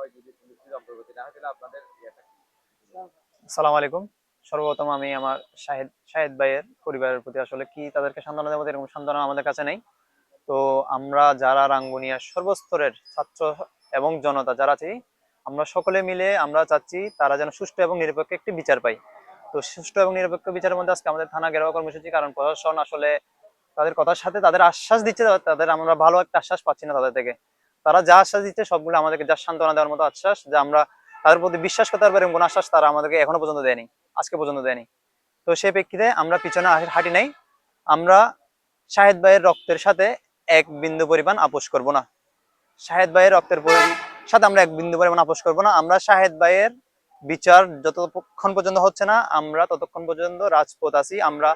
হয় যদি পুলিশের অগ্রগতি না হয় তাহলে আপনাদের ইয়েটা কি? আসসালামু আলাইকুম। সর্বপ্রথম আমি আমার শাহেদ ভাইয়ের পরিবারের প্রতি আসলে কি তাদেরকে সান্ত্বনা দেবো, এরকম সান্ত্বনা আমাদের কাছে নেই। তো আমরা যারা রাঙ্গুনিয়ার সর্বস্তরের ছাত্র এবং জনতা যারা আছি, আমরা সকলে মিলে আমরা চাচ্ছি তারা যেন সুষ্ঠু এবং নিরপেক্ষ একটি বিচার পায়। তো সুষ্ঠু এবং নিরপেক্ষ বিচারের মধ্যে আজকে আমাদের থানা ঘেরাও কর্মসূচি, কারণ প্রশাসন আসলে তাদের কথার সাথে তাদের আশ্বাস দিচ্ছে, তাদের আমরা ভালো একটা আশ্বাস পাচ্ছি না তাদের থেকে। তারা যা আশ্বাস দিচ্ছে সবগুলো আমাদেরকে যা সান্ত্বনা দেওয়ার মতো আশ্বাস, যে আমরা তাদের প্রতি বিশ্বাস করতে পারবো এরকম কোনো আশ্বাস তারা আমাদেরকে এখনো পর্যন্ত দেয়নি, আজকে পর্যন্ত দেয়নি। তো সেই প্রেক্ষিতে আমরা পিছনে হাঁটি নাই। আমরা শাহেদ ভাইয়ের রক্তের সাথে এক বিন্দু পরিমাণ আপোষ করব না। শাহেদ ভাইয়ের সাথে আমরা এক বিন্দু পরিমাণ আপোষ করব না। আমরা শাহেদ ভাইয়ের বিচার যতক্ষণ পর্যন্ত হচ্ছে না, আমরা ততক্ষণ পর্যন্ত রাজপথ আছি। আমরা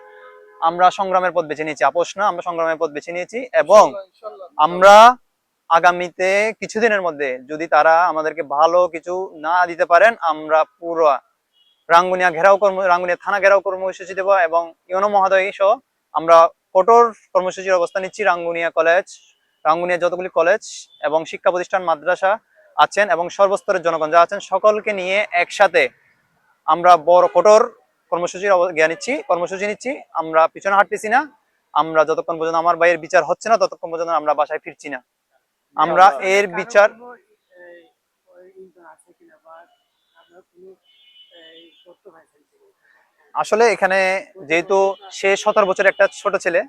আমরা সংগ্রামের পথ বেছে নিয়েছি, আপোষ না, আমরা সংগ্রামের পথ বেছে নিয়েছি। এবং আমরা আগামীতে কিছুদিনের মধ্যে যদি তারা আমাদেরকে ভালো কিছু না দিতে পারেন, আমরা পুরো রাঙ্গুনিয়া থানা ঘেরাও কর্মসূচি দেবো। এবং ইউনো মহোদয় সহ আমরা কঠোর কর্মসূচির অবস্থা নিচ্ছি। রাঙ্গুনিয়া যতগুলি কলেজ এবং শিক্ষা প্রতিষ্ঠান, মাদ্রাসা আছেন এবং সর্বস্তরের জনগণ যা আছেন, সকলকে নিয়ে একসাথে আমরা বড় কঠোর কর্মসূচি নিচ্ছি। আমরা পিছনে হাঁটতেছি না। আমরা যতক্ষণ পর্যন্ত আমার ভাইয়ের বিচার হচ্ছে না, ততক্ষণ পর্যন্ত আমরা বাসায় ফিরছি না। আমরা এর বিচার আসলে এখানে যেহেতু সে 17 বছরের একটা ছোট ছেলে,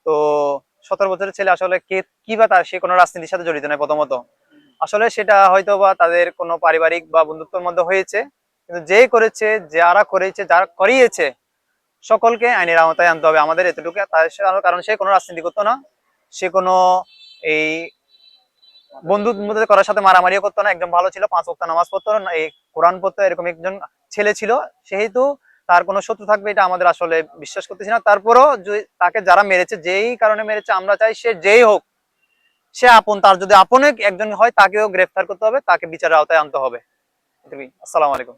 তো 17 বছরের ছেলে আসলে কে কি বা তার, সে কোনো রাজনীতির সাথে জড়িত নয় প্রথমত। আসলে সেটা হয়তো বা তাদের কোনো পারিবারিক বা বন্ধুত্বের মধ্যে হয়েছে, কিন্তু যে করেছে, যারা করিয়েছে, সকলকে আইনের আওতায় আনতে হবে, আমাদের এতটুকু। কারণ সে কোনো রাজনীতি করতো না, সে কোনো এই বন্ধুর মধ্যে করার সাথে মারামারিও করতো না, একদম ভালো ছিল, 5 ওয়াক্ত নামাজ পড়তো না, এই কোরআন পড়তো, এরকম একজন ছেলে ছিল। সেহেতু তার কোনো শত্রু থাকবে এটা আমাদের আসলে বিশ্বাস করতেছি না। তারপরও তাকে যারা মেরেছে, যেই কারণে মেরেছে, আমরা চাই সে যেই হোক, সে আপন, তার যদি আপনে একজন হয় তাকেও গ্রেফতার করতে হবে, তাকে বিচারের আওতায় আনতে হবে। আসসালামু আলাইকুম।